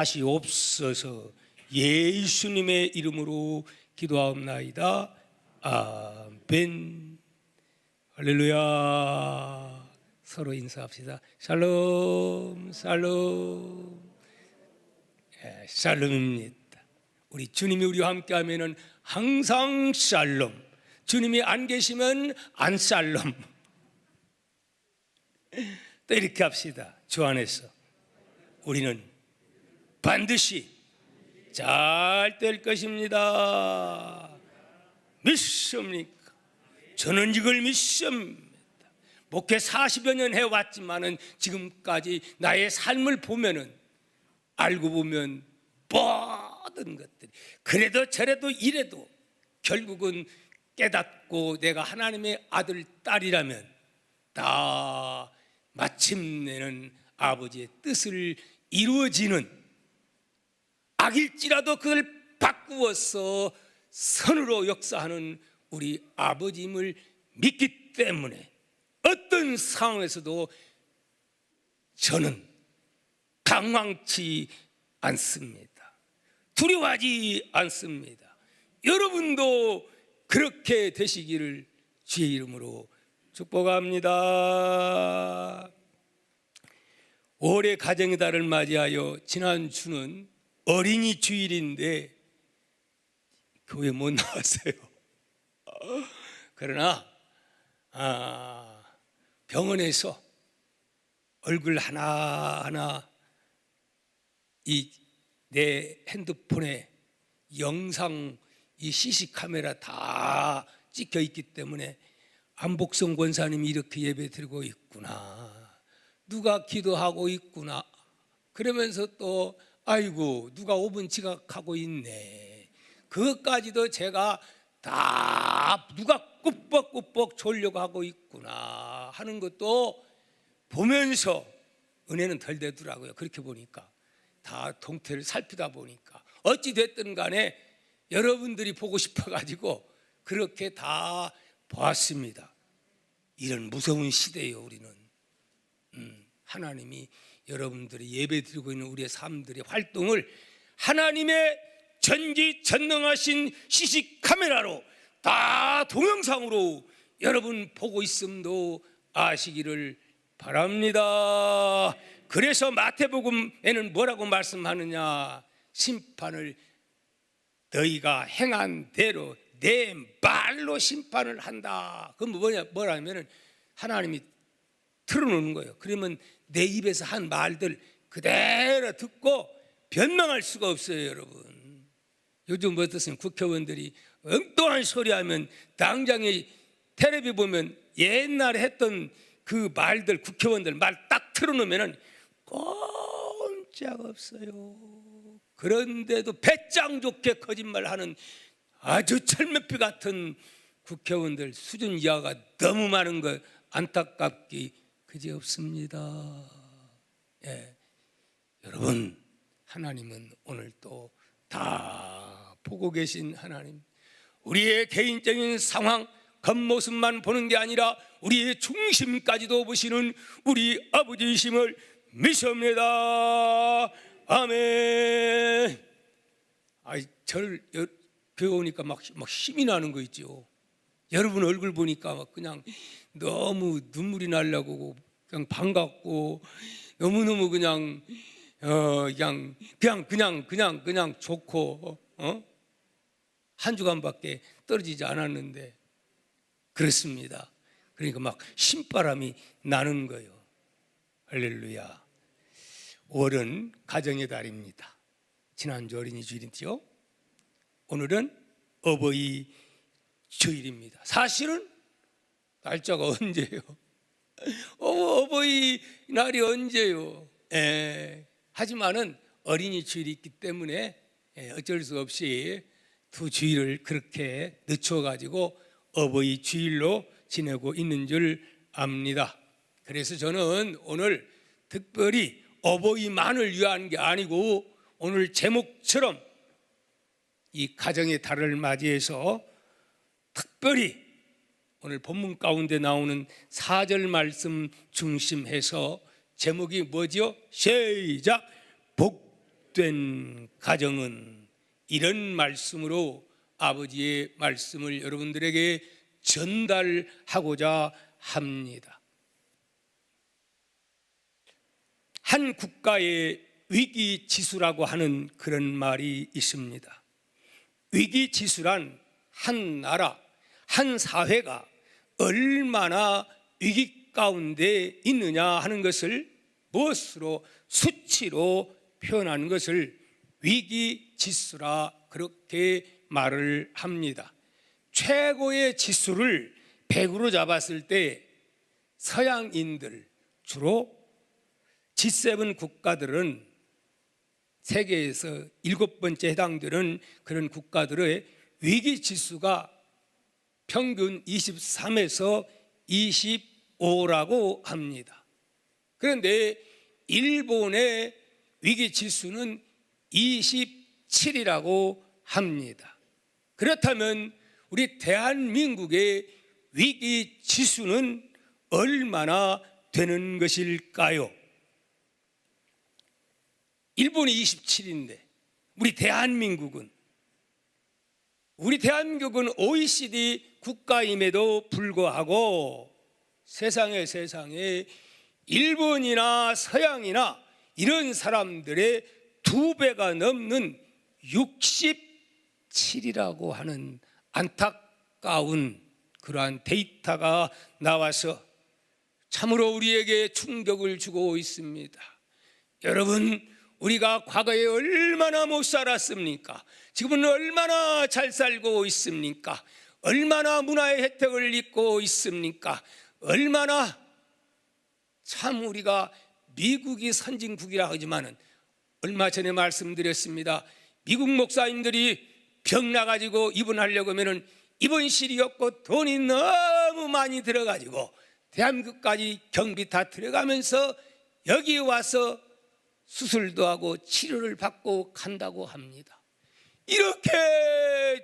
하시옵소서. 예수님의 이름으로 기도하옵나이다. 아멘. 할렐루야. 서로 인사합시다. 샬롬, 샬롬. 샬롬입니다. 우리 주님이 우리와 함께하면 항상 샬롬. 주님이 안 계시면 안 샬롬. 또 이렇게 합시다. 주 안에서 우리는 반드시 잘 될 것입니다. 믿습니까? 저는 이걸 믿습니다. 목회 40여 년 해왔지만은 지금까지 나의 삶을 보면은 알고 보면 모든 것들이 그래도 저래도 이래도 결국은 깨닫고 내가 하나님의 아들 딸이라면 다 마침내는 아버지의 뜻을 이루어지는, 악일지라도 그걸 바꾸어서 선으로 역사하는 우리 아버지임을 믿기 때문에 어떤 상황에서도 저는 당황치 않습니다. 두려워하지 않습니다. 여러분도 그렇게 되시기를 주의 이름으로 축복합니다. 올해 가정의 달을 맞이하여 지난 주는 어린이 주일인데 교회 못 나왔어요. 그러나 병원에서 얼굴 하나하나 이 내 핸드폰에 영상, 이 CC 카메라 다 찍혀 있기 때문에 안복성 권사님이 이렇게 예배 드리고 있구나, 누가 기도하고 있구나, 그러면서 또 아이고 누가 5분 지각하고 있네, 그것까지도 제가 다 누가 꾸벅꾸벅 졸려고 하고 있구나 하는 것도 보면서 은혜는 덜 되더라고요. 그렇게 보니까 다 동태를 살피다 보니까 어찌 됐든 간에 여러분들이 보고 싶어가지고 그렇게 다 보았습니다. 이런 무서운 시대예요. 우리는 하나님이 여러분들이 예배 드리고 있는 우리의 삶들의 활동을 하나님의 전지전능하신 CC 카메라로 다 동영상으로 여러분 보고 있음도 아시기를 바랍니다. 그래서 마태복음에는 뭐라고 말씀하느냐, 심판을 너희가 행한 대로 내 말로 심판을 한다. 그건 뭐냐면은 하나님이 틀어놓는 거예요. 그러면 내 입에서 한 말들 그대로 듣고 변명할 수가 없어요. 여러분, 요즘 어떻습니까? 국회의원들이 엉뚱한 소리하면 당장에 텔레비 보면 옛날에 했던 그 말들, 국회의원들 말 딱 틀어놓으면은 꼼짝없어요. 그런데도 배짱 좋게 거짓말하는 아주 철면피 같은 국회의원들 수준 이하가 너무 많은 거 안타깝기 그지없습니다. 예. 여러분, 하나님은 오늘 또 다 보고 계신 하나님, 우리의 개인적인 상황, 겉모습만 보는 게 아니라 우리의 중심까지도 보시는 우리 아버지이심을 믿습니다. 아멘. 저를 교회 오니까 막 힘이 나는 거 있죠. 여러분 얼굴 보니까 막 그냥 너무 눈물이 나려고 그냥 반갑고 너무너무 그냥 좋고 한 주간밖에 떨어지지 않았는데 그렇습니다. 그러니까 막 신바람이 나는 거예요. 할렐루야. 5월은 가정의 달입니다. 지난주 어린이 주일이죠. 오늘은 어버이 주일입니다. 사실은 날짜가 언제예요? 어버이 날이 언제요? 하지만은 어린이 주일이 있기 때문에 어쩔 수 없이 두 주일을 그렇게 늦춰가지고 어버이 주일로 지내고 있는 줄 압니다. 그래서 저는 오늘 특별히 어버이만을 위한 게 아니고 오늘 제목처럼 이 가정의 달을 맞이해서 특별히 오늘 본문 가운데 나오는 4절 말씀 중심해서 제목이 뭐죠? 시작! 못된 가정은, 이런 말씀으로 아버지의 말씀을 여러분들에게 전달하고자 합니다. 한 국가의 위기지수라고 하는 그런 말이 있습니다. 위기지수란 한 나라, 한 사회가 얼마나 위기 가운데 있느냐 하는 것을 무엇으로, 수치로 표현하는 것을 위기지수라 그렇게 말을 합니다. 최고의 지수를 100으로 잡았을 때 서양인들, 주로 G7 국가들은, 세계에서 7번째 해당되는 그런 국가들의 위기지수가 평균 23에서 25라고 합니다. 그런데 일본의 위기지수는 27이라고 합니다. 그렇다면 우리 대한민국의 위기지수는 얼마나 되는 것일까요? 일본이 27인데 우리 대한민국은 OECD 국가임에도 불구하고 세상에 일본이나 서양이나 이런 사람들의 2배가 넘는 67이라고 하는 안타까운 그러한 데이터가 나와서 참으로 우리에게 충격을 주고 있습니다. 여러분, 우리가 과거에 얼마나 못 살았습니까? 지금은 얼마나 잘 살고 있습니까? 얼마나 문화의 혜택을 입고 있습니까? 얼마나 참 우리가 미국이 선진국이라 하지만은 얼마 전에 말씀드렸습니다. 미국 목사님들이 병 나가지고 입원하려고 하면은 입원실이 없고 돈이 너무 많이 들어가지고 대한민국까지 경비 다 들어가면서 여기 와서 수술도 하고 치료를 받고 간다고 합니다. 이렇게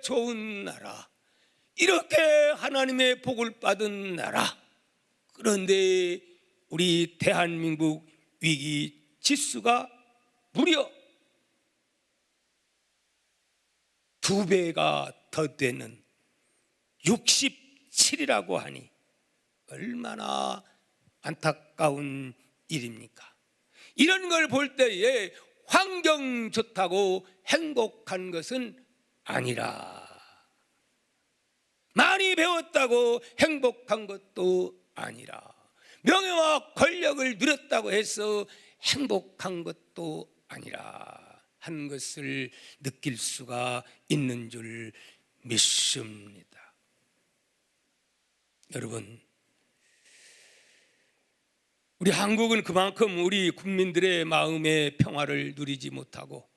좋은 나라, 이렇게 하나님의 복을 받은 나라, 그런데 우리 대한민국 위기 지수가 무려 2배가 더 되는 67이라고 하니 얼마나 안타까운 일입니까? 이런 걸 볼 때에 환경 좋다고 행복한 것은 아니라, 많이 배웠다고 행복한 것도 아니라, 명예와 권력을 누렸다고 해서 행복한 것도 아니라 하는 것을 느낄 수가 있는 줄 믿습니다. 여러분, 우리 한국은 그만큼 우리 국민들의 마음의 평화를 누리지 못하고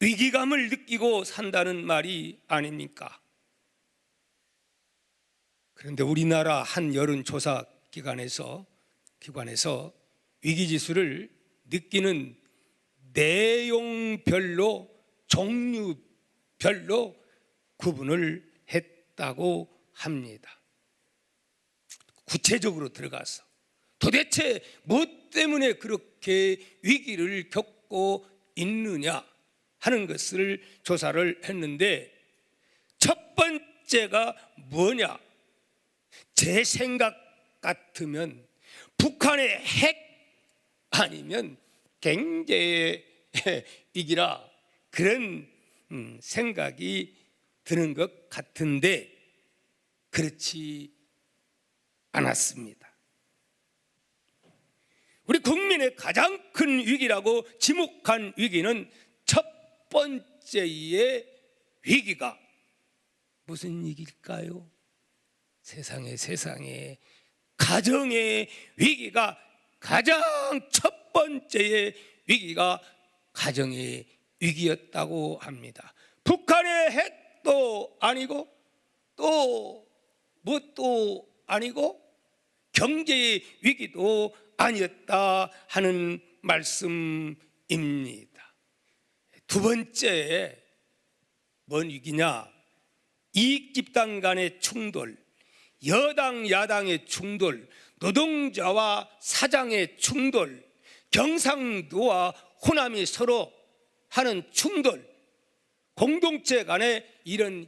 위기감을 느끼고 산다는 말이 아닙니까? 그런데 우리나라 한 여론조사 기관에서 위기지수를 느끼는 내용별로, 종류별로 구분을 했다고 합니다. 구체적으로 들어가서 도대체 무엇 때문에 그렇게 위기를 겪고 있느냐 하는 것을 조사를 했는데, 첫 번째가 뭐냐? 제 생각 같으면 북한의 핵 아니면 경제의 위기라, 그런 생각이 드는 것 같은데 그렇지 않았습니다. 우리 국민의 가장 큰 위기라고 지목한 위기는, 첫 번째의 위기가 무슨 위기일까요? 세상에 가정의 위기가, 가장 첫 번째의 위기가 가정의 위기였다고 합니다. 북한의 핵도 아니고 또 뭣도 아니고 경제의 위기도 아니었다 하는 말씀입니다. 두 번째, 뭔 위기냐? 이익 집단 간의 충돌, 여당 야당의 충돌, 노동자와 사장의 충돌, 경상도와 호남이 서로 하는 충돌, 공동체 간의 이런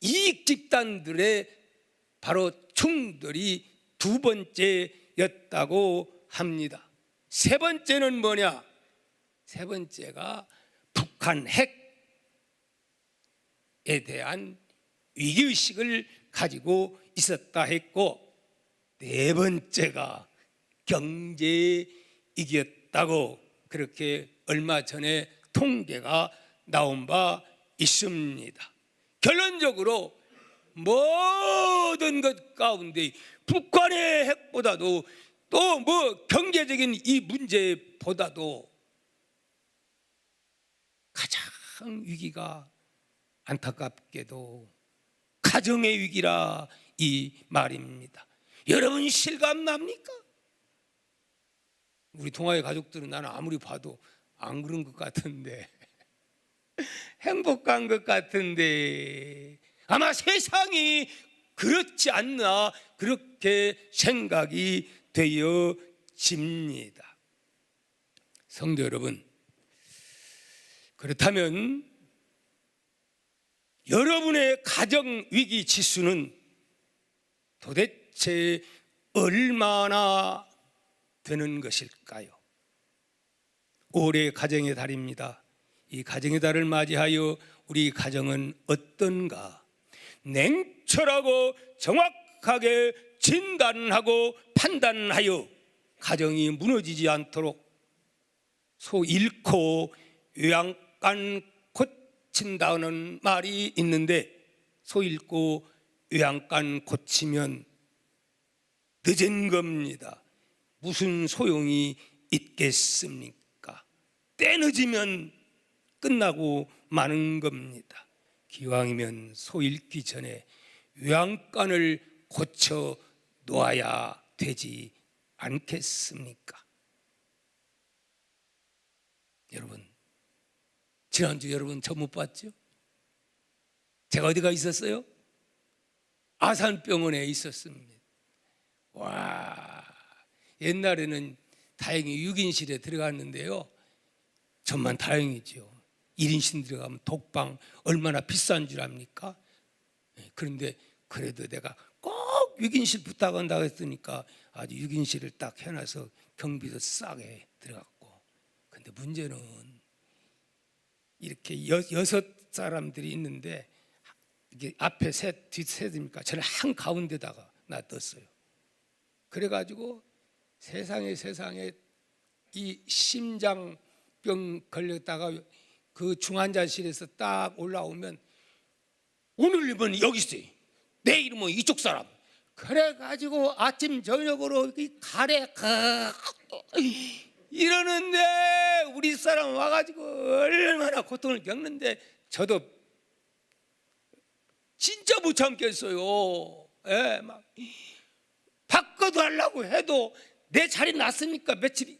이익 집단들의 바로 충돌이 두 번째였다고 합니다. 세 번째는 뭐냐? 세 번째가 북한 핵에 대한 위기의식을 가지고 있었다 했고, 네 번째가 경제위기였다고 그렇게 얼마 전에 통계가 나온 바 있습니다. 결론적으로 모든 것 가운데 북한의 핵보다도 또 뭐 경제적인 이 문제보다도 가장 위기가 안타깝게도 가정의 위기라 이 말입니다. 여러분 실감 납니까? 우리 동아의 가족들은 나는 아무리 봐도 안 그런 것 같은데 행복한 것 같은데 아마 세상이 그렇지 않나 그렇게 생각이 되어집니다. 성도 여러분, 그렇다면 여러분의 가정 위기 지수는 도대체 얼마나 되는 것일까요? 올해 가정의 달입니다. 이 가정의 달을 맞이하여 우리 가정은 어떤가? 냉철하고 정확하게 진단하고 판단하여 가정이 무너지지 않도록 소 잃고 요양간 고친다는 말이 있는데, 소 잃고 요양간 고치면 늦은 겁니다. 무슨 소용이 있겠습니까? 때 늦으면 끝나고 마는 겁니다. 기왕이면 소 잃기 전에 요양간을 고쳐 놓아야 되지 않겠습니까? 여러분, 지난주 여러분 저 못 봤죠? 제가 어디가 있었어요? 아산병원에 있었습니다. 와, 옛날에는 다행히 6인실에 들어갔는데요, 전만 다행이죠. 1인실 들어가면 독방 얼마나 비싼 줄 압니까? 그런데 그래도 내가 꼭 6인실 부탁한다고 했으니까 아주 6인실을 딱 해놔서 경비도 싸게 들어갔고, 근데 문제는 이렇게 여섯 사람들이 있는데 이게 앞에 셋, 뒷 셋입니까? 저를 한 가운데다가 놔뒀어요. 그래가지고 세상에 이 심장병 걸렸다가 그 중환자실에서 딱 올라오면 오늘 이번 여기 있어요, 내일은 이쪽 사람. 그래가지고 아침 저녁으로 이 가래 이러는데 우리 사람 와가지고 얼마나 고통을 겪는데 저도 진짜 못 참겠어요. 예, 막 바꿔달라고 해도 내 자리 났으니까 며칠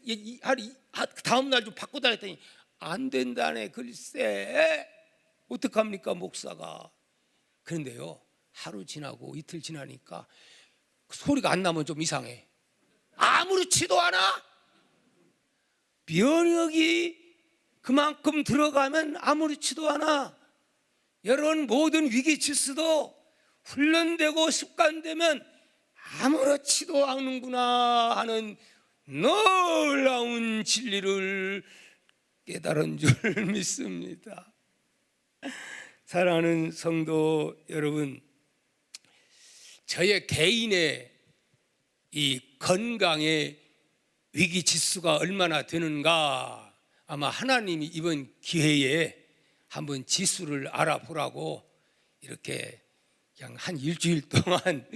다음 날 좀 바꿔달라 했더니 안 된다네. 글쎄 어떡합니까 목사가. 그런데요, 하루 지나고 이틀 지나니까 소리가 안 나면 좀 이상해. 아무렇지도 않아. 면역이 그만큼 들어가면 아무렇지도 않아. 여러분, 모든 위기 질서도 훈련되고 습관되면 아무렇지도 않는구나 하는 놀라운 진리를 깨달은 줄 믿습니다. 사랑하는 성도 여러분, 저의 개인의 이 건강의 위기 지수가 얼마나 되는가, 아마 하나님이 이번 기회에 한번 지수를 알아보라고 이렇게 그냥 한 일주일 동안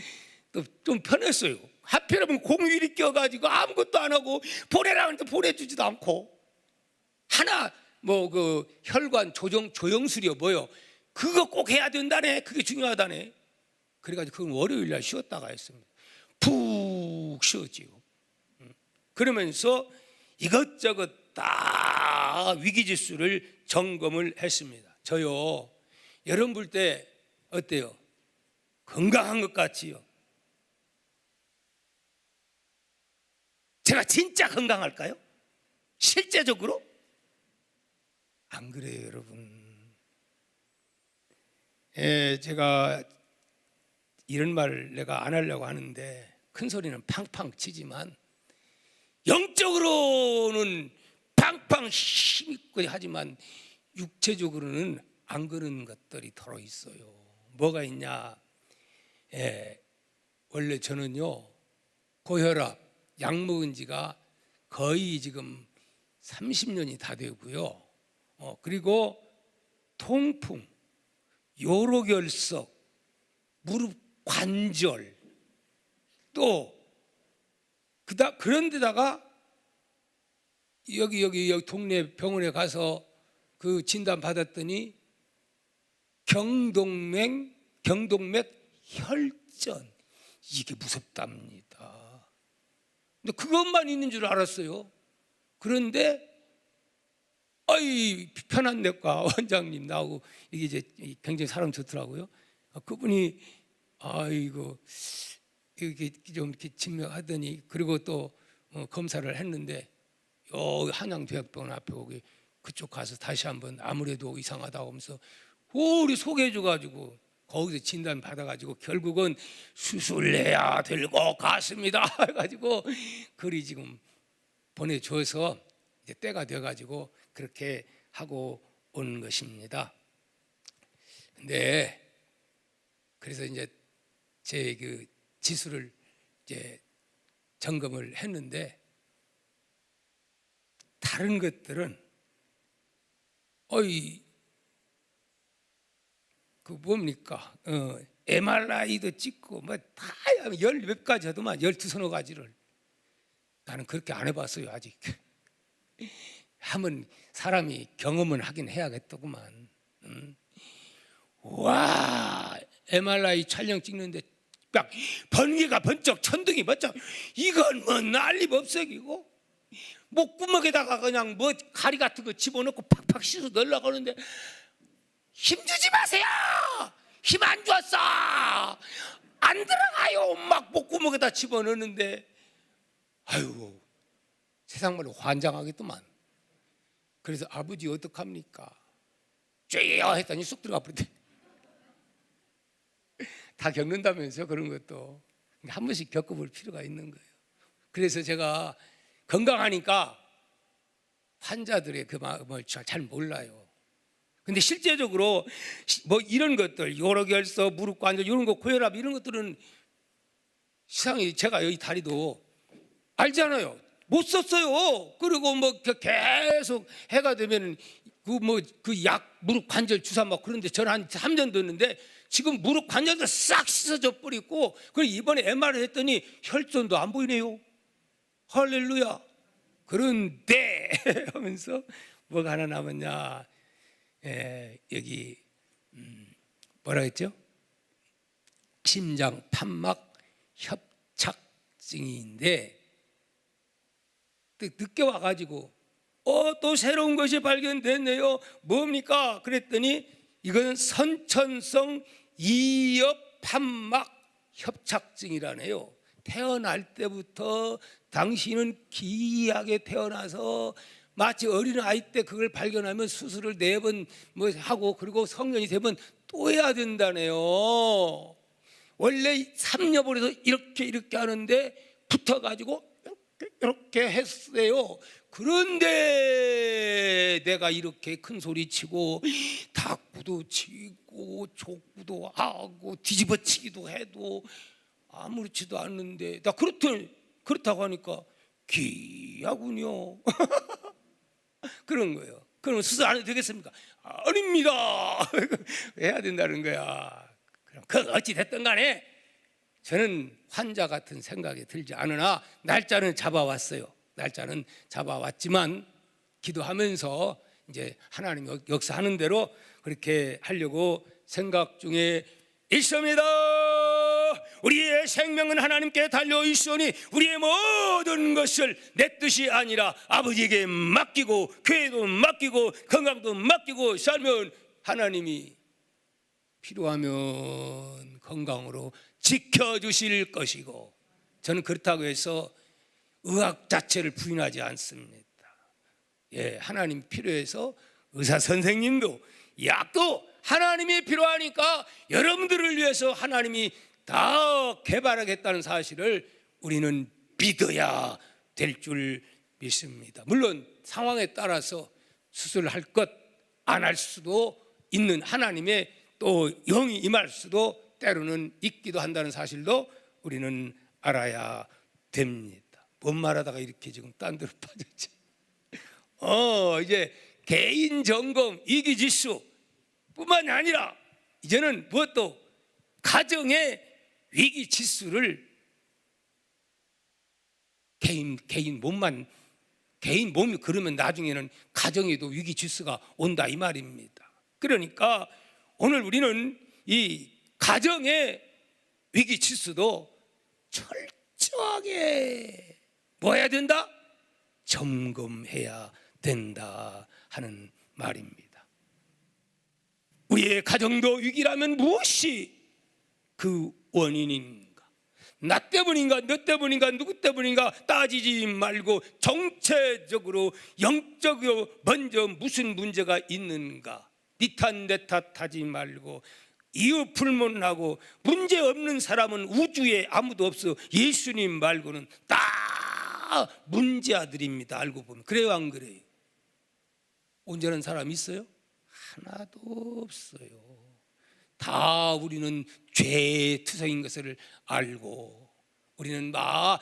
또 좀 편했어요. 하필이면 공휴일이 껴가지고 아무것도 안 하고 보내라고 해도 보내주지도 않고, 하나 그 혈관 조영술이요 뭐요, 그거 꼭 해야 된다네. 그게 중요하다네. 그래가지고 그건 월요일날 쉬었다가 했습니다. 푹 쉬었지요. 그러면서 이것저것 다 위기지수를 점검을 했습니다. 저요, 여러분 볼 때 어때요? 건강한 것 같지요? 제가 진짜 건강할까요? 실제적으로? 안 그래요, 여러분? 제가 이런 말을 내가 안 하려고 하는데 큰 소리는 팡팡 치지만 영적으로는 팡팡 힘있고 하지만 육체적으로는 안 그런 것들이 들어 있어요. 뭐가 있냐? 원래 저는요 고혈압 약 먹은 지가 거의 지금 30년이 다 되고요. 그리고 통풍, 요로결석, 무릎 관절, 또 그런 데다가 여기 동네 병원에 가서 그 진단 받았더니 경동맥 혈전, 이게 무섭답니다. 근데 그것만 있는 줄 알았어요. 그런데 편한내과 원장님 나오고 이게 이제 굉장히 사람 좋더라고요. 그분이 이거 이렇게 좀 이렇게 진명하더니 그리고 또 검사를 했는데 한양대학병원 앞에 오기 그쪽 가서 다시 한번 아무래도 이상하다고 하면서 우리 소개해줘가지고 거기서 진단 받아가지고 결국은 수술해야 될 것 같습니다 해가지고 그리 지금 보내줘서 이제 때가 돼가지고 그렇게 하고 온 것입니다. 근데 그래서 이제 제 그 지수를 이제 점검을 했는데 다른 것들은 그 뭡니까? MRI도 찍고 뭐 다 열 몇 가지 하더만 12서너 가지를 나는 그렇게 안 해봤어요 아직. 한번 사람이 경험은 하긴 해야겠더구만. 와 MRI 촬영 찍는데 막 번개가 번쩍 천둥이 번쩍 이건 뭐 난리법석이고 목구멍에다가 그냥 뭐 가리 같은 거 집어넣고 팍팍 씻어 넣으려고 하는데 힘주지 마세요. 힘 안 줬어. 안 들어가요. 막 목구멍에다 집어넣는데 아유 세상 말로 환장하겠더만. 그래서 아버지 어떡합니까? 쬐요 했더니 쑥 들어가 버리대. 다 겪는다면서 그런 것도 한 번씩 겪어볼 필요가 있는 거예요. 그래서 제가 건강하니까 환자들의 그 마음을 잘 몰라요. 근데 실제적으로 뭐 이런 것들 요로결석, 무릎 관절 이런 거 고혈압 이런 것들은 세상에 제가 여기 다리도 알잖아요. 못 썼어요. 그리고 뭐 계속 해가 되면 그 약 무릎 관절 주사 막 그런데 저는 한 3년 됐는데 지금 무릎 관절도 싹 씻어져 버리고 그리고 이번에 MRI 했더니 혈전도 안 보이네요. 할렐루야. 그런데 하면서 뭐가 하나 남았냐? 여기 뭐라 했죠? 심장 판막 협착증인데 늦게 와가지고 또 새로운 것이 발견됐네요. 뭡니까? 그랬더니 이건 선천성 이엽 판막 협착증이라네요. 태어날 때부터 당신은 기이하게 태어나서 마치 어린아이 때 그걸 발견하면 수술을 4번 뭐 하고 그리고 성년이 되면 또 해야 된다네요. 원래 삼녀벌에서 이렇게 하는데 붙어가지고 이렇게 했어요. 그런데 내가 이렇게 큰 소리 치고 닭구도 치고 족구도 하고 뒤집어치기도 해도 아무렇지도 않는데 나 그렇다고 하니까 귀하군요. 그런 거예요. 그럼 수술 안 해도 되겠습니까? 아닙니다. 해야 된다는 거야. 그럼 어찌 됐든 간에 저는 환자 같은 생각이 들지 않으나 날짜는 잡아왔어요. 날짜는 잡아왔지만 기도하면서 이제 하나님 역사하는 대로 그렇게 하려고 생각 중에 있습니다. 우리의 생명은 하나님께 달려 있으니 우리의 모든 것을 내 뜻이 아니라 아버지에게 맡기고 교회도 맡기고 건강도 맡기고 살면 하나님이 필요하면 건강으로 지켜주실 것이고 저는 그렇다고 해서 의학 자체를 부인하지 않습니다. 하나님 필요해서 의사 선생님도 약도 하나님이 필요하니까 여러분들을 위해서 하나님이 다 개발하겠다는 사실을 우리는 믿어야 될 줄 믿습니다. 물론 상황에 따라서 수술할 것 안 할 수도 있는 하나님의 또 영이 임할 수도 때로는 있기도 한다는 사실도 우리는 알아야 됩니다. 뭔 말하다가 이렇게 지금 딴 데로 빠졌지? 이제 개인 점검 이기지수 뿐만이 아니라 이제는 무엇도 가정의 위기 지수를 개인 몸이 그러면 나중에는 가정에도 위기 지수가 온다 이 말입니다. 그러니까 오늘 우리는 이 가정의 위기 지수도 철저하게 뭐 해야 된다? 점검해야 된다 하는 말입니다. 우리의 가정도 위기라면 무엇이 그 원인인가? 나 때문인가 너 때문인가 누구 때문인가 따지지 말고 정체적으로 영적으로 먼저 무슨 문제가 있는가 네 탓 내 탓하지 말고 이유 불문하고 문제 없는 사람은 우주에 아무도 없어. 예수님 말고는 다 문제아들입니다. 알고 보면 그래요 안 그래요? 온전한 사람 있어요? 하나도 없어요. 다 우리는 죄의 투성인 것을 알고 우리는 다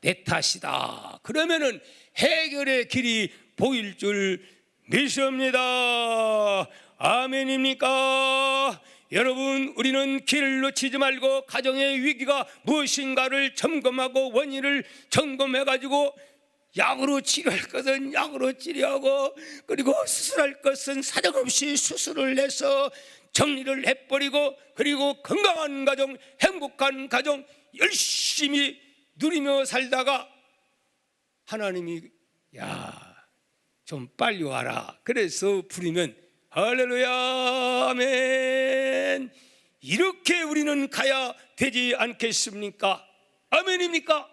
내 탓이다. 그러면은 해결의 길이 보일 줄 믿습니다. 아멘입니까? 여러분, 우리는 길을 놓치지 말고 가정의 위기가 무엇인가를 점검하고 원인을 점검해 가지고 약으로 치료할 것은 약으로 치료하고 그리고 수술할 것은 사정없이 수술을 해서 정리를 해버리고 그리고 건강한 가정, 행복한 가정 열심히 누리며 살다가 하나님이 좀 빨리 와라 그래서 부르면 할렐루야 아멘 이렇게 우리는 가야 되지 않겠습니까? 아멘입니까?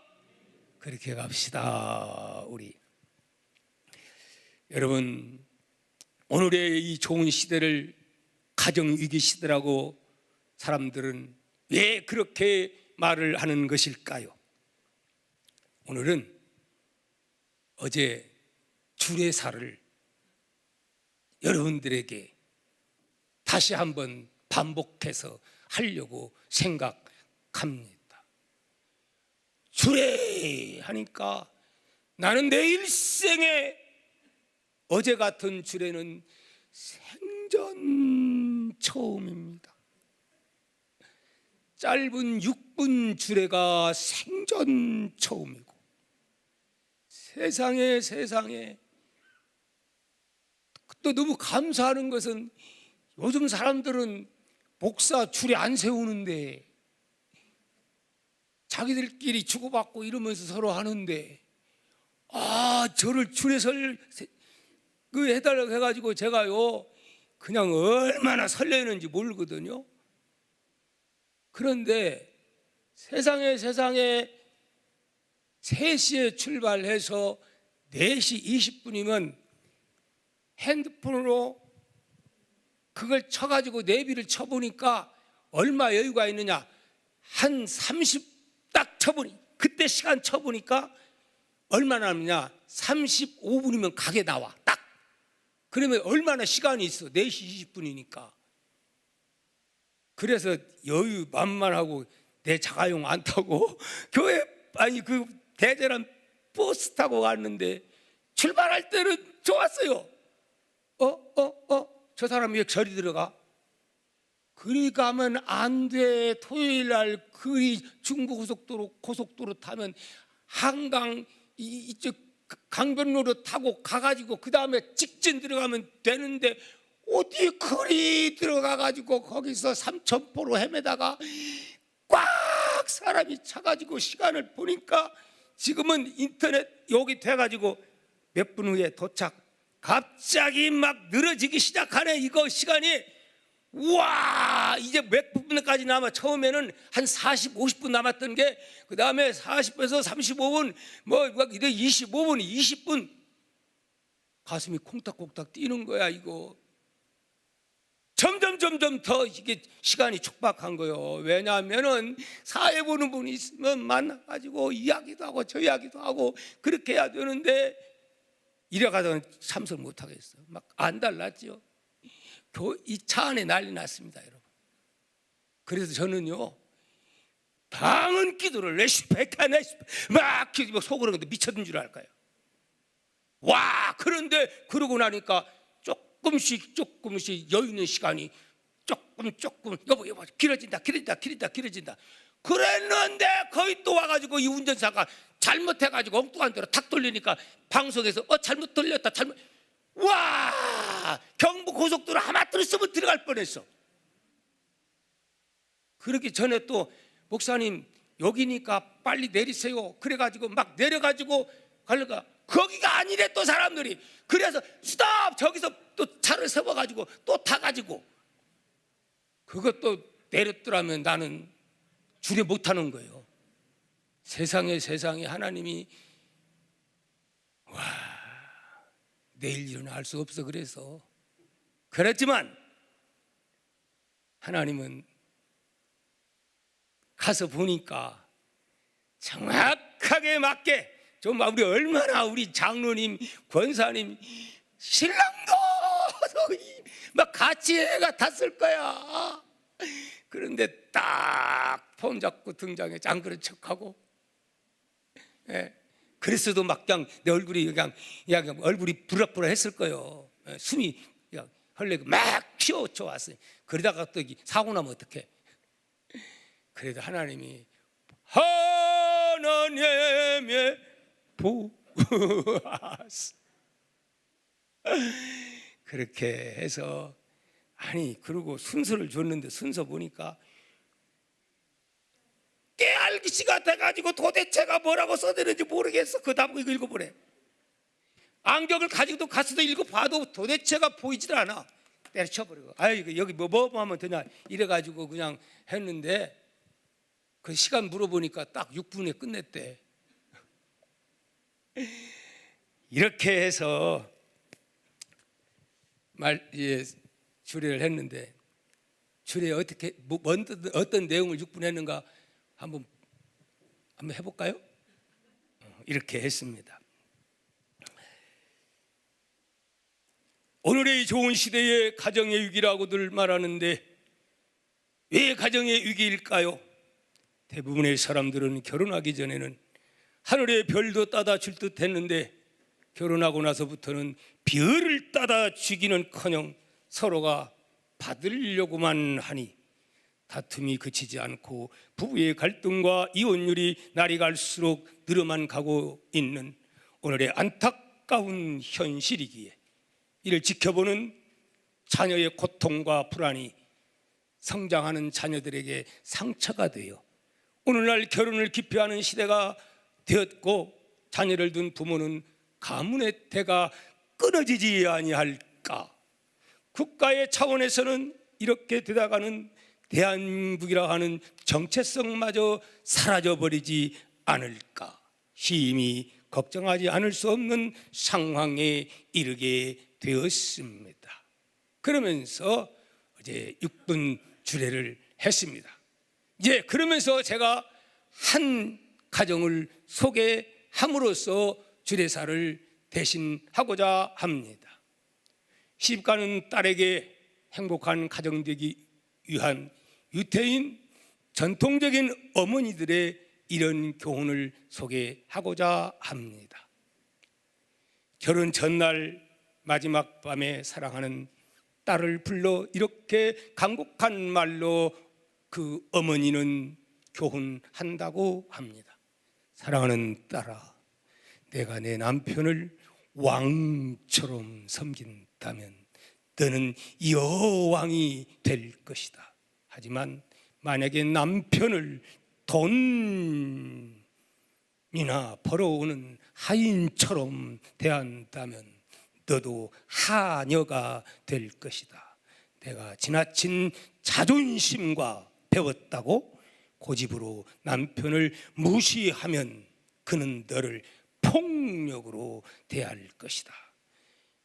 그렇게 갑시다. 우리 여러분, 오늘의 이 좋은 시대를 가정위기 시대라고 사람들은 왜 그렇게 말을 하는 것일까요? 오늘은 어제 주례사를 여러분들에게 다시 한번 반복해서 하려고 생각합니다. 주례하니까 나는 내 일생에 어제 같은 주례는 생전 처음입니다. 짧은 6분 주례가 생전 처음이고 세상에 또 너무 감사하는 것은 요즘 사람들은 목사 주례 안 세우는데 자기들끼리 주고받고 이러면서 서로 하는데 저를 주례설 해달라고 해가지고 제가요 그냥 얼마나 설레는지 모르거든요. 그런데 세상에 3시에 출발해서 4시 20분이면 핸드폰으로 그걸 쳐가지고 내비를 쳐보니까 얼마 여유가 있느냐 한 30 딱 쳐보니 그때 시간 쳐보니까 얼마나 남느냐 35분이면 가게 나와 딱 그러면 얼마나 시간이 있어 4시 20분이니까 그래서 여유 만만하고 내 자가용 안 타고 교회 그 대전한 버스 타고 갔는데 출발할 때는 좋았어요. 저 사람이 왜 절이 들어가? 그리 가면 안 돼. 토요일 날 그리 중부고속도로 타면 한강 이쪽 강변로로 타고 가가지고 그 다음에 직진 들어가면 되는데 어디 그리 들어가가지고 거기서 삼천포로 헤매다가 꽉 사람이 차가지고 시간을 보니까 지금은 인터넷 여기 돼가지고 몇 분 후에 도착. 갑자기 막 늘어지기 시작하네. 이거 시간이 우와 이제 몇 분까지 남아. 처음에는 한 40, 50분 남았던 게 그 다음에 40분에서 35분 뭐 이제 25분, 20분 가슴이 콩닥콩닥 뛰는 거야. 이거 점점 더 이게 시간이 촉박한 거예요. 왜냐하면은 사회 보는 분이 있으면 만나가지고 이야기도 하고 저 이야기도 하고 그렇게 해야 되는데 이래가다가 참석 못 하겠어. 막 안 달랐죠. 이 차 안에 난리 났습니다, 여러분. 그래서 저는요, 방은 기도를 내시백하 막 속으로 미쳤는 줄 알까요? 와, 그런데 그러고 나니까 조금씩 여유 있는 시간이 조금 여보 길어진다. 그랬는데 거의 또 와가지고 이 운전사가 잘못해가지고 엉뚱한 대로 탁 돌리니까 방송에서 잘못 돌렸다 와, 경부 고속도로 하마터로 쓰면 들어갈 뻔했어. 그러기 전에 또 목사님 여기니까 빨리 내리세요. 그래가지고 막 내려가지고 가려가 거기가 아니래 또 사람들이. 그래서 스톱! 저기서 또 차를 세워가지고 또 타가지고 그것도 내렸더라면 나는 주례 못하는 거예요. 세상에 하나님이 내일 일은 알 수 없어. 그랬지만 하나님은 가서 보니까 정확하게 맞게 정말 우리 얼마나 우리 장로님, 권사님, 신랑도 막 같이 해가 탔을 거야. 그런데 딱 폼 잡고 등장해 장그런 척하고, 그랬어도 막 그냥 내 얼굴이 그냥 얼굴이 부락부락했을 거예요. 숨이 그냥 헐레고 막 튀어왔어요. 그러다가 또 사고 나면 어떡해? 그래도 하나님이 하나님의 보았어. 그렇게 해서 그리고 순서를 줬는데 순서 보니까 깨알기씨가 돼가지고 도대체가 뭐라고 써드는지 모르겠어. 그 다음 이거 읽어보래. 안경을 가지고도 갔어도 읽어봐도 도대체가 보이질 않아. 때려쳐버리고 여기 뭐 하면 되냐 이래가지고 그냥 했는데 그 시간 물어보니까 딱 6분에 끝냈대. 이렇게 해서 주례를 했는데 주례 어떻게 어떤 내용을 6분 했는가 한번 해볼까요? 이렇게 했습니다. 오늘의 좋은 시대에 가정의 위기라고들 말하는데 왜 가정의 위기일까요? 대부분의 사람들은 결혼하기 전에는 하늘의 별도 따다 줄 듯 했는데 결혼하고 나서부터는 별을 따다 주기는커녕 서로가 받으려고만 하니 다툼이 그치지 않고 부부의 갈등과 이혼율이 날이 갈수록 늘어만 가고 있는 오늘의 안타까운 현실이기에 이를 지켜보는 자녀의 고통과 불안이 성장하는 자녀들에게 상처가 되어 오늘날 결혼을 기피하는 시대가 되었고 자녀를 둔 부모는 가문의 대가 끊어지지 아니할까. 국가의 차원에서는 이렇게 되다가는 대한민국이라 하는 정체성마저 사라져버리지 않을까 심히 걱정하지 않을 수 없는 상황에 이르게 되었습니다. 그러면서 어제 6분 주례를 했습니다. 이제 그러면서 제가 한 가정을 소개함으로써 주례사를 대신하고자 합니다. 시집가는 딸에게 행복한 가정 되기 위한 유태인 전통적인 어머니들의 이런 교훈을 소개하고자 합니다. 결혼 전날 마지막 밤에 사랑하는 딸을 불러 이렇게 간곡한 말로 그 어머니는 교훈한다고 합니다. 사랑하는 딸아, 내가 내 남편을 왕처럼 섬긴다면 너는 여왕이 될 것이다. 하지만 만약에 남편을 돈이나 벌어오는 하인처럼 대한다면 너도 하녀가 될 것이다. 내가 지나친 자존심과 배웠다고 고집으로 남편을 무시하면 그는 너를 폭력으로 대할 것이다.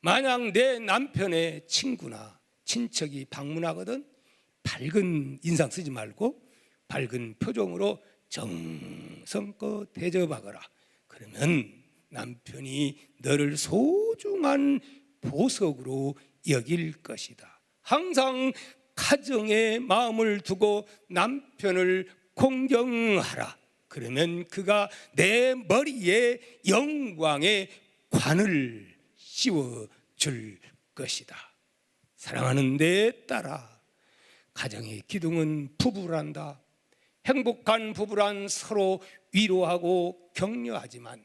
만약 내 남편의 친구나 친척이 방문하거든 밝은 인상 쓰지 말고 밝은 표정으로 정성껏 대접하거라. 그러면 남편이 너를 소중한 보석으로 여길 것이다. 항상 가정에 마음을 두고 남편을 공경하라. 그러면 그가 내 머리에 영광의 관을 씌워줄 것이다. 사랑하는 내 딸아, 가정의 기둥은 부부란다. 행복한 부부란 서로 위로하고 격려하지만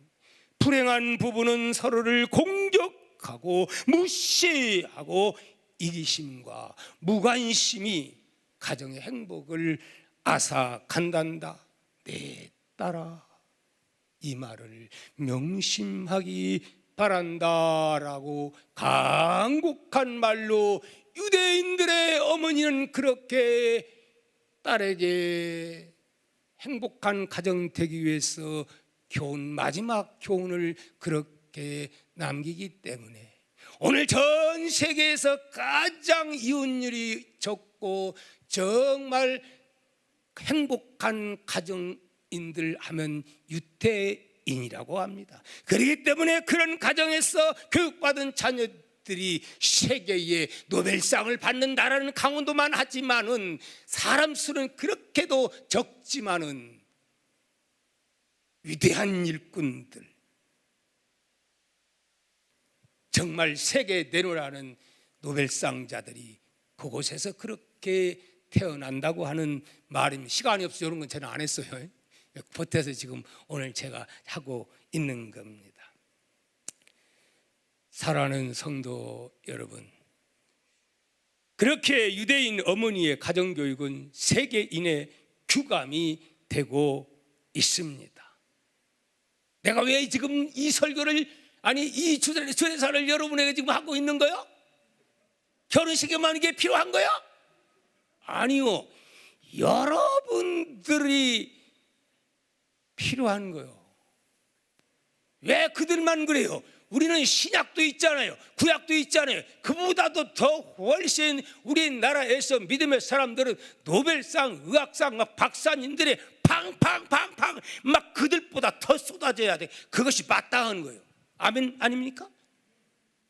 불행한 부부는 서로를 공격하고 무시하고 이기심과 무관심이 가정의 행복을 앗아간단다. 내 딸아, 이 말을 명심하기 바란다라고 간곡한 말로 유대인들의 어머니는 그렇게 딸에게 행복한 가정 되기 위해서 마지막 교훈을 그렇게 남기기 때문에 오늘 전 세계에서 가장 이혼율이 적고 정말 행복한 가정인들 하면 유태인이라고 합니다. 그렇기 때문에 그런 가정에서 교육받은 자녀들이 세계의 노벨상을 받는다라는 강원도만 하지만은 사람 수는 그렇게도 적지만은 위대한 일꾼들, 정말 세계 내놓으라는 노벨상자들이 그곳에서 그렇게 태어난다고 하는 말입니다. 시간이 없어서 이런 건 저는 안 했어요. 보태서 지금 오늘 제가 하고 있는 겁니다. 사랑하는 성도 여러분, 그렇게 유대인 어머니의 가정교육은 세계인의 규감이 되고 있습니다. 내가 왜 지금 이 설교를 이 주례사를 여러분에게 지금 하고 있는 거요? 결혼식에만 이게 필요한 거요? 아니요, 여러분들이 필요한 거요. 왜 그들만 그래요? 우리는 신약도 있잖아요, 구약도 있잖아요. 그보다도 더 훨씬 우리나라에서 믿음의 사람들은 노벨상, 의학상, 막 박사님들의 팡팡팡팡 막 그들보다 더 쏟아져야 돼. 그것이 마땅한 거예요. 아멘 아닙니까?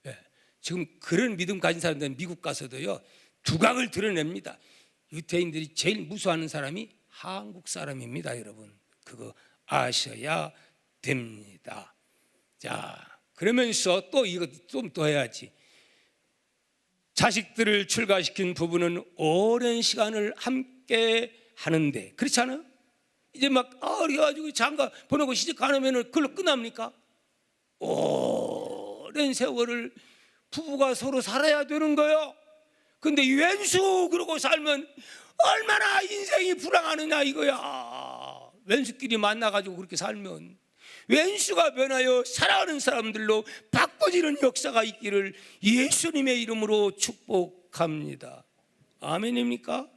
네. 지금 그런 믿음 가진 사람들은 미국 가서도요 두각을 드러냅니다. 유태인들이 제일 무서워하는 사람이 한국 사람입니다. 여러분 그거 아셔야 됩니다. 자, 그러면서 또 이거 좀 더 해야지. 자식들을 출가시킨 부부는 오랜 시간을 함께 하는데 그렇지 않아요? 이제 막 어려가지고 장가 보내고 시집 가놓으면 그걸로 끝납니까? 오랜 세월을 부부가 서로 살아야 되는 거예요. 근데 왼수 그러고 살면 얼마나 인생이 불행하느냐 이거야. 왼수끼리 만나가지고 그렇게 살면 왼수가 변하여 사랑하는 사람들로 바꿔지는 역사가 있기를 예수님의 이름으로 축복합니다. 아멘입니까?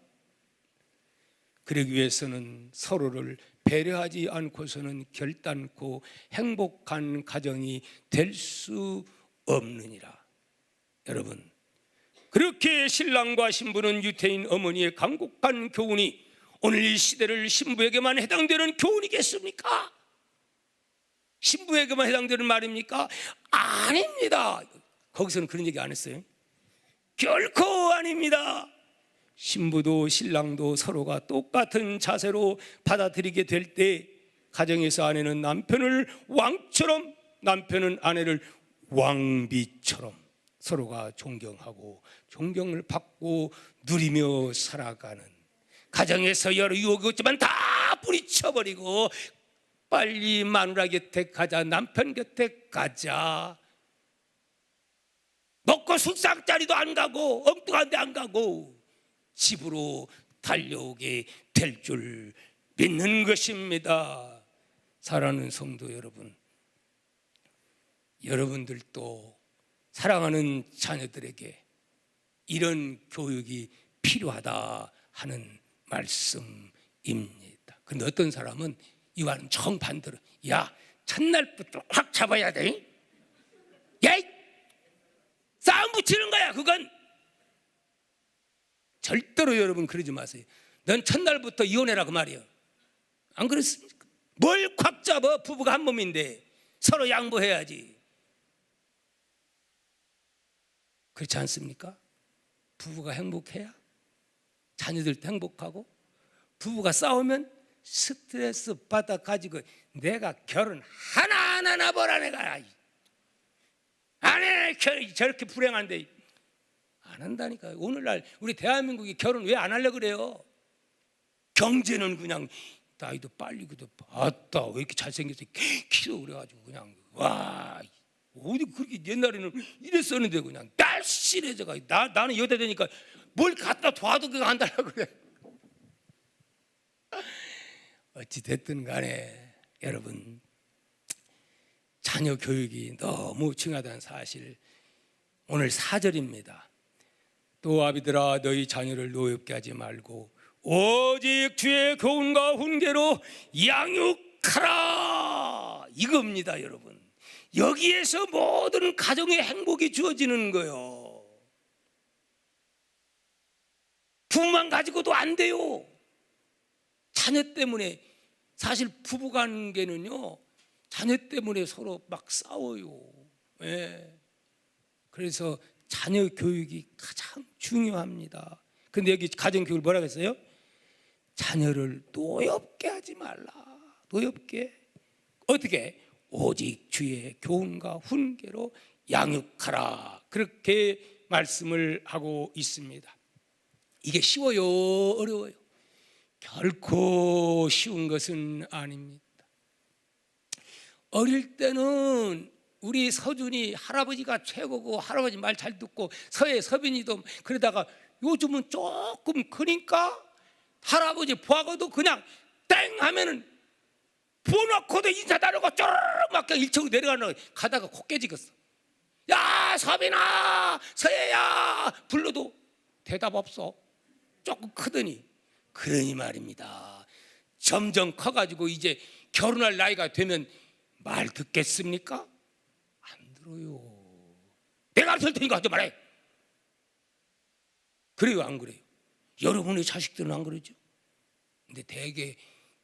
그러기 위해서는 서로를 배려하지 않고서는 결단코 행복한 가정이 될 수 없느니라. 여러분, 그렇게 신랑과 신부는 유태인 어머니의 간곡한 교훈이 오늘 이 시대를 신부에게만 해당되는 교훈이겠습니까? 신부에게만 해당되는 말입니까? 아닙니다. 거기서는 그런 얘기 안 했어요. 결코 아닙니다. 신부도 신랑도 서로가 똑같은 자세로 받아들이게 될 때 가정에서 아내는 남편을 왕처럼, 남편은 아내를 왕비처럼 서로가 존경하고 존경을 받고 누리며 살아가는, 가정에서 여러 유혹이 있지만 다 뿌리쳐버리고 빨리 마누라 곁에 가자, 남편 곁에 가자, 먹고 숙상자리도 안 가고 엉뚱한 데 안 가고 집으로 달려오게 될 줄 믿는 것입니다. 사랑하는 성도 여러분, 여러분들도 사랑하는 자녀들에게 이런 교육이 필요하다 하는 말씀입니다. 그런데 어떤 사람은 이와는 정반대로, 야, 첫날부터 확 잡아야 돼. 야, 밀어붙이는 거야. 그건 절대로 여러분 그러지 마세요. 넌 첫날부터 이혼해라 그 말이에요. 안 그렇습니까? 뭘 꽉 잡아? 부부가 한 몸인데 서로 양보해야지. 그렇지 않습니까? 부부가 행복해야 자녀들도 행복하고, 부부가 싸우면 스트레스 받아가지고 내가 결혼 하나 보라 내가 안 해. 저렇게 불행한데 안 한다니까요. 오늘날 우리 대한민국이 결혼 왜 안 하려고 그래요? 경제는 그냥 나이도 빨리 그도 아따 왜 이렇게 잘생겼어 키도 그래가지고 그냥 와 어디 그렇게 옛날에는 이랬었는데 그냥 날씬해져가. 나는 여자 되니까 뭘 갖다 둬도 그거 안 달라고 그래. 어찌 됐든 간에 여러분, 자녀 교육이 너무 중요하다는 사실, 오늘 4절입니다. 또 아비들아 너희 자녀를 노엽게 하지 말고 오직 주의 교훈과 훈계로 양육하라, 이겁니다. 여러분, 여기에서 모든 가정의 행복이 주어지는 거예요. 부모만 가지고도 안 돼요. 자녀 때문에, 사실 부부관계는요 자녀 때문에 서로 막 싸워요. 예. 그래서 자녀 교육이 가장 중요합니다. 근데 여기 가정교육을 뭐라고 했어요? 자녀를 노엽게 하지 말라. 노엽게 어떻게? 오직 주의 교훈과 훈계로 양육하라, 그렇게 말씀을 하고 있습니다. 이게 쉬워요? 어려워요? 결코 쉬운 것은 아닙니다. 어릴 때는 우리 서준이 할아버지가 최고고 할아버지 말 잘 듣고 서빈이도 그러다가 요즘은 조금 크니까 할아버지 보아고도 그냥 땡 하면은 보놓고도 인사 다르고 쪼르륵 막 1층으로 내려가는 가다가 코 깨지겠어. 야 서빈아 서예야 불러도 대답 없어. 조금 크더니. 그러니 말입니다. 점점 커가지고 이제 결혼할 나이가 되면 말 듣겠습니까? 안 들어요. 내가 안 들 테니까 하지 말아요. 그래요 안 그래요? 여러분의 자식들은 안 그러죠? 근데 되게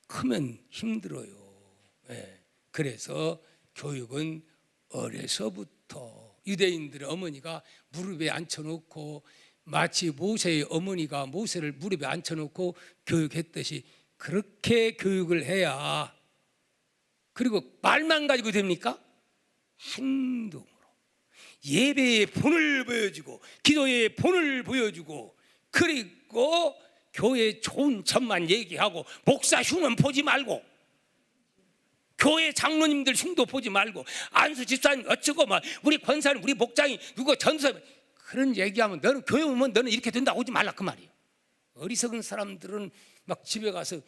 크면 힘들어요. 네. 그래서 교육은 어려서부터, 유대인들의 어머니가 무릎에 앉혀놓고 마치 모세의 어머니가 모세를 무릎에 앉혀놓고 교육했듯이 그렇게 교육을 해야, 그리고 말만 가지고 됩니까? 행동으로 예배의 본을 보여주고 기도의 본을 보여주고, 그리고 교회 좋은 점만 얘기하고 목사 흉은 보지 말고, 교회 장로님들 흉도 보지 말고, 안수 집사님 어쩌고 막 우리 권사님 우리 목장이 누구 전사 그런 얘기하면 너는 교회 오면 너는 이렇게 된다 오지 말라 그 말이에요. 어리석은 사람들은 막 집에 가서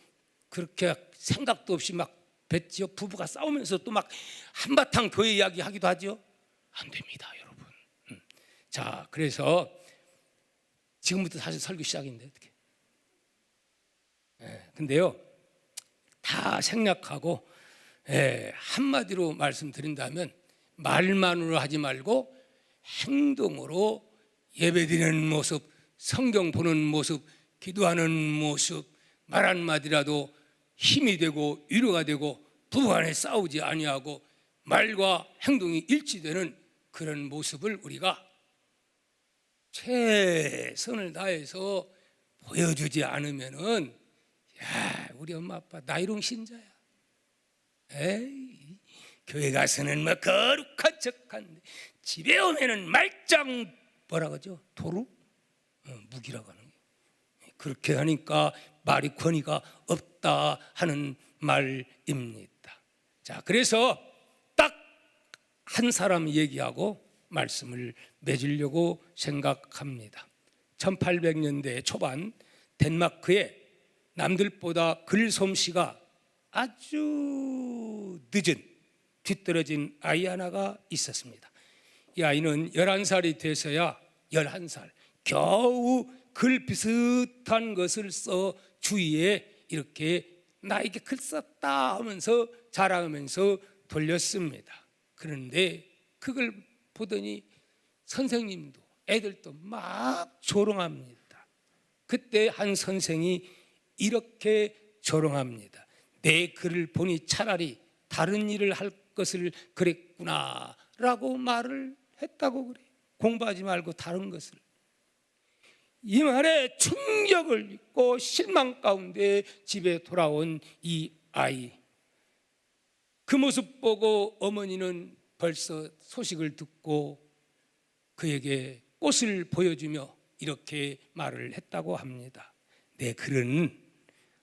그렇게 생각도 없이 막 뱉지요. 부부가 싸우면서 또 막 한바탕 교회 이야기 하기도 하죠. 안 됩니다 여러분. 자, 그래서 지금부터 사실 설교 시작인데 어떻게? 근데요 다 생략하고 한마디로 말씀드린다면, 말만으로 하지 말고 행동으로 예배드리는 모습, 성경 보는 모습, 기도하는 모습, 말 한마디라도 힘이 되고 위로가 되고 부부간에 싸우지 아니하고 말과 행동이 일치되는 그런 모습을 우리가 최선을 다해서 보여주지 않으면은, 야 우리 엄마 아빠 나이롱 신자야. 에이 교회 가서는 뭐 거룩한 척한데 집에 오면은 말짱 뭐라 그러죠? 도루? 무기라고 하는 게. 그렇게 하니까 말이 권위가 없다 하는 말입니다. 자, 그래서 딱 한 사람 얘기하고 말씀을 맺으려고 생각합니다. 1800년대 초반 덴마크에 남들보다 글솜씨가 아주 늦은 뒤떨어진 아이 하나가 있었습니다. 이 아이는 11살이 돼서야 11살 겨우 글 비슷한 것을 써 주위에 이렇게 나에게 글 썼다 하면서 자랑하면서 돌렸습니다. 그런데 그걸 보더니 선생님도 애들도 막 조롱합니다. 그때 한 선생이 이렇게 조롱합니다. 내 글을 보니 차라리 다른 일을 할 것을 그랬구나 라고 말을 했다고 그래. 공부하지 말고 다른 것을. 이 말에 충격을 입고 실망 가운데 집에 돌아온 이 아이, 그 모습 보고 어머니는 벌써 소식을 듣고 그에게 꽃을 보여주며 이렇게 말을 했다고 합니다. 내 글은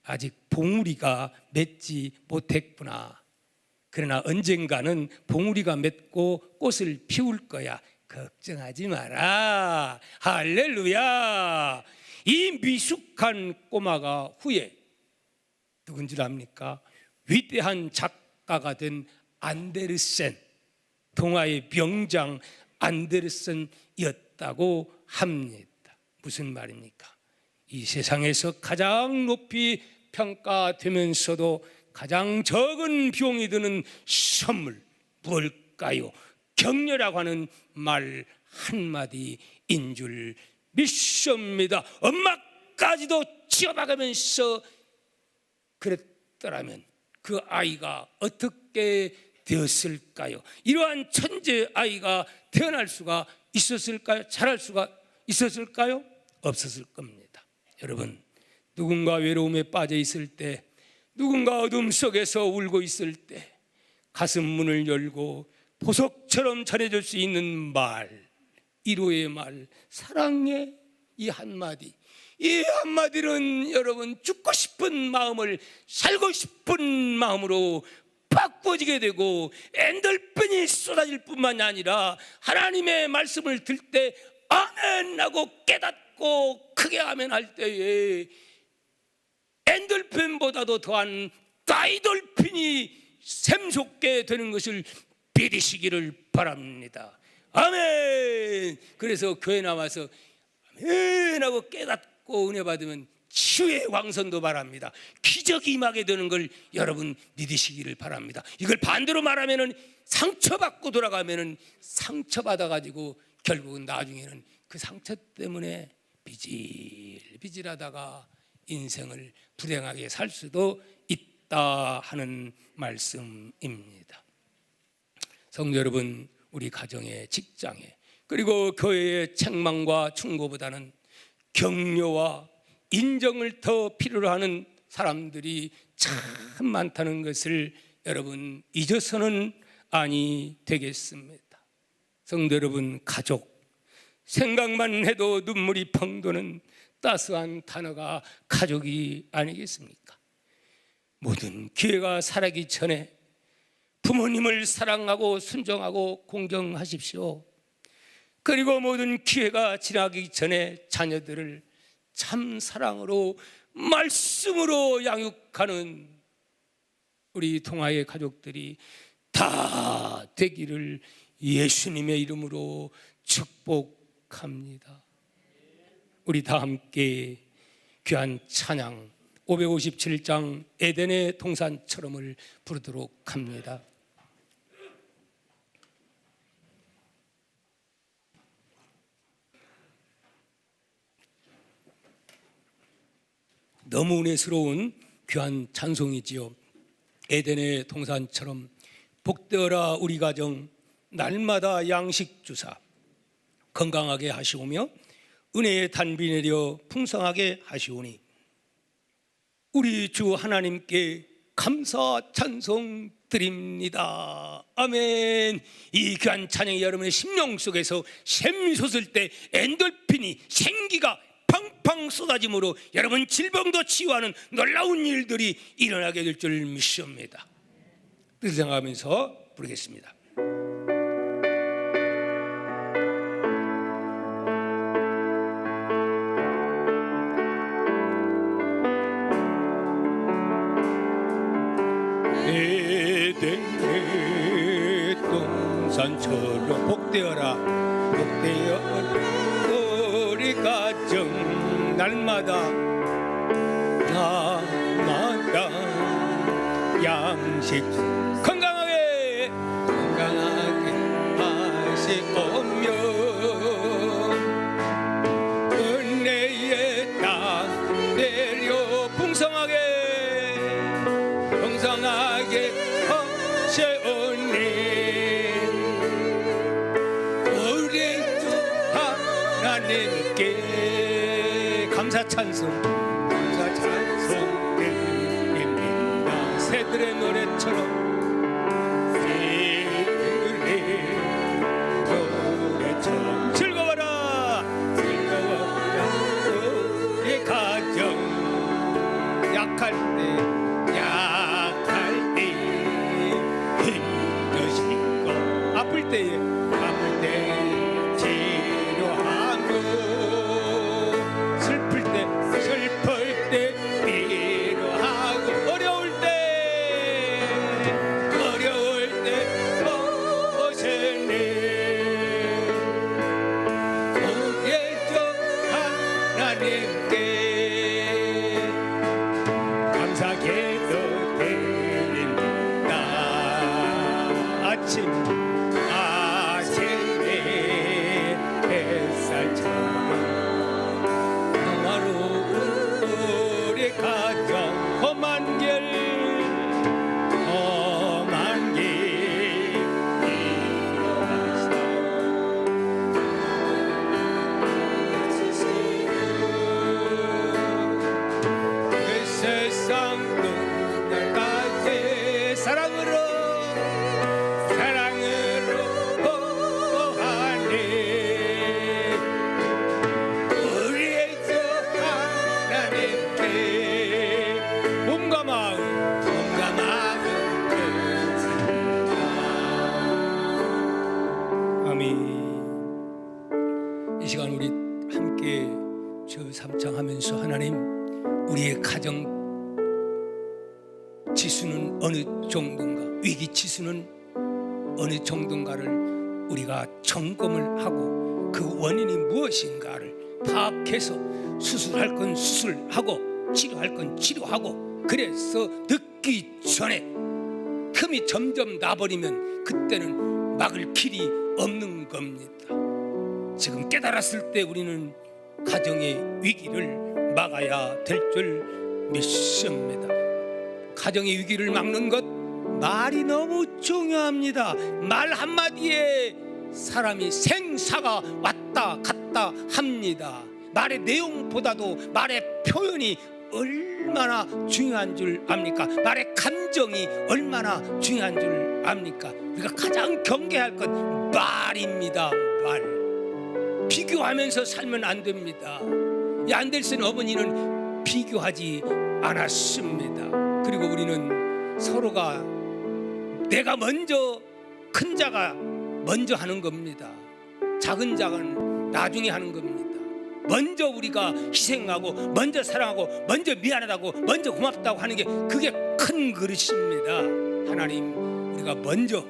아직 봉우리가 맺지 못했구나. 그러나 언젠가는 봉우리가 맺고 꽃을 피울 거야. 걱정하지 마라. 할렐루야. 이 미숙한 꼬마가 후에 누군지 압니까? 위대한 작가가 된 안데르센, 동화의 명장 안데르센이었다고 합니다. 무슨 말입니까? 이 세상에서 가장 높이 평가되면서도 가장 적은 비용이 드는 선물 무엇일까요? 격려라고 하는 말 한마디인 줄 믿습니다. 엄마까지도 지어박으면서 그랬더라면 그 아이가 어떻게 되었을까요? 이러한 천재 아이가 태어날 수가 있었을까요? 자랄 수가 있었을까요? 없었을 겁니다. 여러분, 누군가 외로움에 빠져 있을 때, 누군가 어둠 속에서 울고 있을 때 가슴 문을 열고 보석처럼 전해줄 수 있는 말, 위로의 말, 사랑의 이 한마디, 이 한마디는 여러분 죽고 싶은 마음을 살고 싶은 마음으로 바꿔지게 되고 엔돌핀이 쏟아질 뿐만 아니라 하나님의 말씀을 들 때 아멘 하고 깨닫고 크게 아멘 할 때에 엔돌핀보다도 더한 다이돌핀이 샘솟게 되는 것을 믿으시기를 바랍니다. 아멘. 그래서 교회 나와서 아멘 하고 깨닫고 은혜 받으면 치유의 광선도 바랍니다. 기적이 임하게 되는 걸 여러분 믿으시기를 바랍니다. 이걸 반대로 말하면은 상처받고 돌아가면은 상처받아가지고 결국은 나중에는 그 상처 때문에 비질비질하다가 인생을 불행하게 살 수도 있다 하는 말씀입니다. 성도 여러분, 우리 가정에, 직장에, 그리고 교회의 책망과 충고보다는 격려와 인정을 더 필요로 하는 사람들이 참 많다는 것을 여러분 잊어서는 아니 되겠습니다. 성도 여러분, 가족, 생각만 해도 눈물이 펑 도는 따스한 단어가 가족이 아니겠습니까? 모든 기회가 살아기 전에 부모님을 사랑하고 순종하고 공경하십시오. 그리고 모든 기회가 지나기 전에 자녀들을 참 사랑으로 말씀으로 양육하는 우리 동아의 가족들이 다 되기를 예수님의 이름으로 축복합니다. 우리 다 함께 귀한 찬양 557장 에덴의 동산처럼을 부르도록 합니다. 너무 은혜스러운 귀한 찬송이지요. 에덴의 동산처럼 복되어라 우리 가정, 날마다 양식 주사 건강하게 하시오며 은혜의 단비 내려 풍성하게 하시오니 우리 주 하나님께 감사 찬송 드립니다. 아멘. 이 귀한 찬양이 여러분의 심령 속에서 샘솟을 때 엔돌핀이 생기가 팡팡 쏟아짐으로 여러분 질병도 치유하는 놀라운 일들이 일어나게 될 줄 믿습니다. 그렇게 생각하면서 부르겠습니다. 에덴의 동산처럼 복되어라 복되어라 우리 가정 날마다 양식 건강하게 하시오며 건강하게 하시오니 우리 주 하나님께 감사 찬송 드립니다. 새들의 노래처럼 즐거워라 우리 가정 약할 때 힘드시고 아플 때에 치료하고 슬플 때 위로하고 어려울 때 오시네 우리 주 하나님께 감사기도 드립니다. 아침에 햇살처럼 평화로운 우리 가정 험한 길 이루어서 그 세상 끝날까지 사랑으로 보호하니 우리의 주 하나님께 몸과 마음 아멘. 이 시간 우리 함께 주 삼창하면서 하나님 우리의 가정 지수는 어느 정도인가, 위기 지수는 어느 정도인가를 우리가 점검을 하고 그 원인이 무엇인가를 파악해서 수술할 건 수술하고 치료할 건 치료하고 그래서 늦기 전에 틈이 점점 나버리면 그때는 막을 길이 없는 겁니다. 지금 깨달았을 때 우리는 가정의 위기를 막아야 될 줄 믿습니다. 가정의 위기를 막는 것 말이 너무 중요합니다. 말 한마디에 사람이 생사가 왔다 갔다 합니다. 말의 내용보다도 말의 표현이 얼마나 중요한 줄 압니까? 말의 감정이 얼마나 중요한 줄 압니까? 우리가 가장 경계할 건 말입니다. 말. 비교하면서 살면 안 됩니다. 안델슨 어머니는 비교하지 않았습니다. 그리고 우리는 서로가 내가 먼저, 큰 자가 먼저 하는 겁니다. 작은 자는 나중에 하는 겁니다. 먼저 우리가 희생하고 먼저 사랑하고 먼저 미안하다고 먼저 고맙다고 하는 게 그게 큰 그릇입니다. 하나님, 우리가 먼저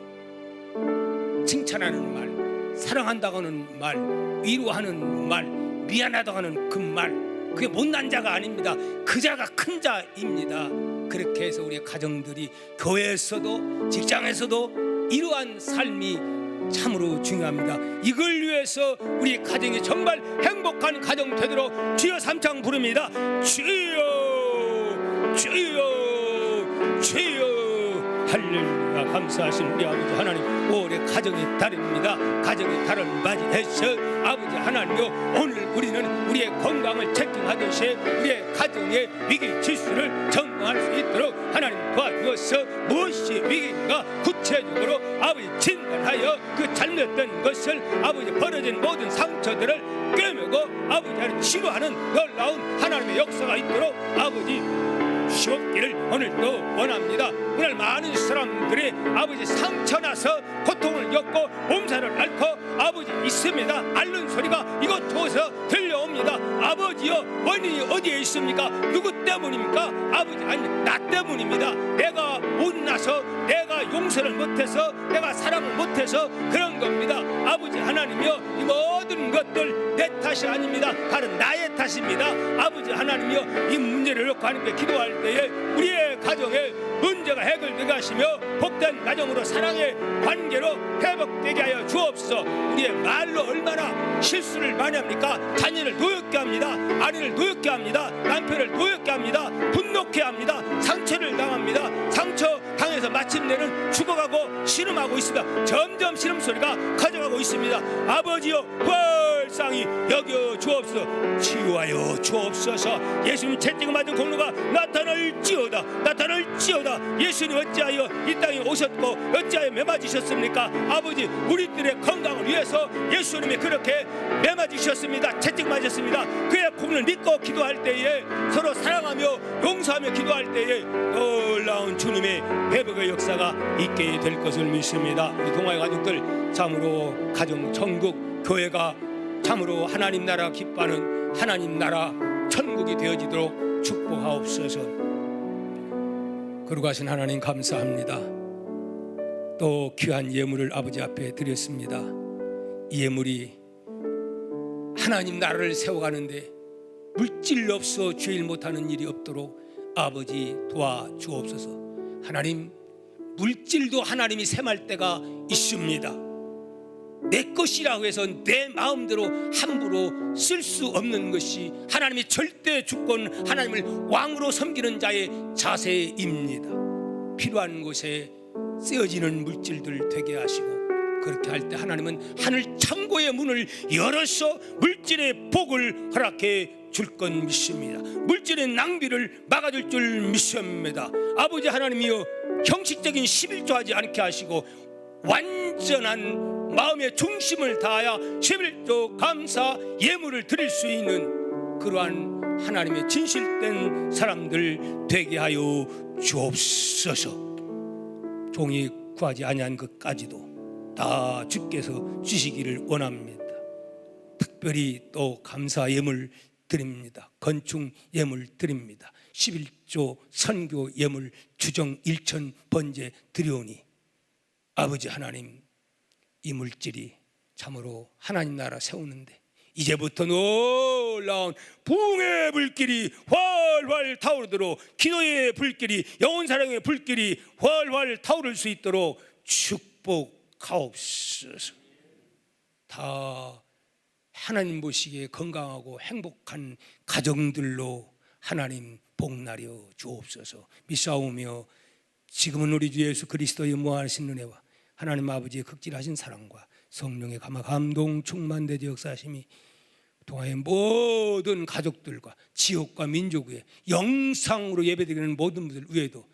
칭찬하는 말, 사랑한다고 하는 말, 위로하는 말, 미안하다고 하는 그 말, 그게 못난 자가 아닙니다. 그 자가 큰 자입니다. 그렇게 해서 우리의 가정들이 교회에서도 직장에서도 이러한 삶이 참으로 중요합니다. 이걸 위해서 우리 가정이 정말 행복한 가정 되도록 주여 삼창 부릅니다. 주여 주여 주여. 할렐루야. 감사하신 우리 아버지 하나님, 올해 가정의 달입니다. 가정의 달을 맞이해서 아버지 하나님요, 오늘 우리는 우리의 건강을 체킹하듯이 우리의 가정의 위기 지수를 점검할 수 있도록 하나님 도와주어서 무엇이 위기인가 구체적으로 아버지 진단하여 그 잘못된 것을 아버지 벌어진 모든 상처들을 꿰매고 아버지 하나님 치료하는 놀라운 하나님의 역사가 있도록 아버지 쉬옵기를 오늘도 원합니다. 오늘 많은 사람들이 아버지 상처나서 고통을 겪고 몸살을 앓고 아버지 있습니다. 앓는 소리가 이곳저곳에서 들려옵니다. 아버지여, 원인이 어디에 있습니까? 누구 때문입니까? 아버지, 아니 나 때문입니다. 내가 못나서, 내가 용서를 못해서, 내가 사랑을 못해서 그런 겁니다. 아버지 하나님이여, 이 모든 것들 내 탓이 아닙니다. 다른 나의 탓입니다. 아버지 하나님이여, 이 문제를 놓고 하나님께 기도할 때에 우리의 가정에 문제가 해결되게 하시며 복된 가정으로 사랑의 관계로 회복되게 하여 주옵소서. 우리의 말로 얼마나 실수를 많이 합니까? 자녀를 노엽게 합니다. 아내를 노엽게 합니다. 남편을 노엽게 합니다. 분노케 합니다. 상처를 당합니다. 상처 당해서 마침내는 죽어가고 신음하고 있습니다. 점점 신음 소리가 커져가고 있습니다. 아버지여 불쌍히 여겨 주옵소서. 치유하여 주옵소서. 예수님 채찍을 맞은 공로가 나타날지어다. 예수님 어찌하여 이 땅에 오셨고 어찌하여 매맞으셨습니까? 아버지, 우리들의 건강을 위해서 예수님이 그렇게 매맞으셨습니다. 채찍 맞았습니다. 그의 공을 믿고 기도할 때에, 서로 사랑하며 용서하며 기도할 때에 놀라운 주님의 회복의 역사가 있게 될 것을 믿습니다. 우리 동아의 가족들, 참으로 가정 천국 교회가 참으로 하나님 나라 기뻐하는 하나님 나라 천국이 되어지도록 축복하옵소서. 거룩하신 하나님 감사합니다. 또 귀한 예물을 아버지 앞에 드렸습니다. 이 예물이 하나님 나라를 세워가는데 물질 없어 죄일 못하는 일이 없도록 아버지 도와주옵소서. 하나님, 물질도 하나님이 셈할 때가 있습니다. 내 것이라고 해서 내 마음대로 함부로 쓸 수 없는 것이 하나님의 절대 주권, 하나님을 왕으로 섬기는 자의 자세입니다. 필요한 곳에 쓰여지는 물질들 되게 하시고, 그렇게 할 때 하나님은 하늘 창고의 문을 열어서 물질의 복을 허락해 줄 건 믿습니다. 물질의 낭비를 막아줄 줄 믿습니다. 아버지 하나님이여, 형식적인 11조 하지 않게 하시고 완전한 마음의 중심을 다하여 11조 감사 예물을 드릴 수 있는 그러한 하나님의 진실된 사람들 되게 하여 주옵소서. 종이 구하지 아니한 것까지도 다 주께서 주시기를 원합니다. 특별히 또 감사 예물 드립니다. 건축 예물 드립니다. 11조 선교 예물 주정 1천 번제 드리오니 아버지 하나님, 이 물질이 참으로 하나님 나라 세우는데 이제부터 놀라운 부흥의 불길이 활활 타오르도록, 기도의 불길이, 영혼 사랑의 불길이 활활 타오를 수 있도록 축복하옵소서. 다 하나님 보시기에 건강하고 행복한 가정들로 하나님 복나려 주옵소서. 믿사오며 지금은 우리 주 예수 그리스도의 무한하신 은혜와 하나님 아버지의 극진하신 사랑과 성령의 감동 충만되지 역사하심이 동아의 모든 가족들과 지역과 민족 위에 영상으로 예배드리는 모든 분들 위에도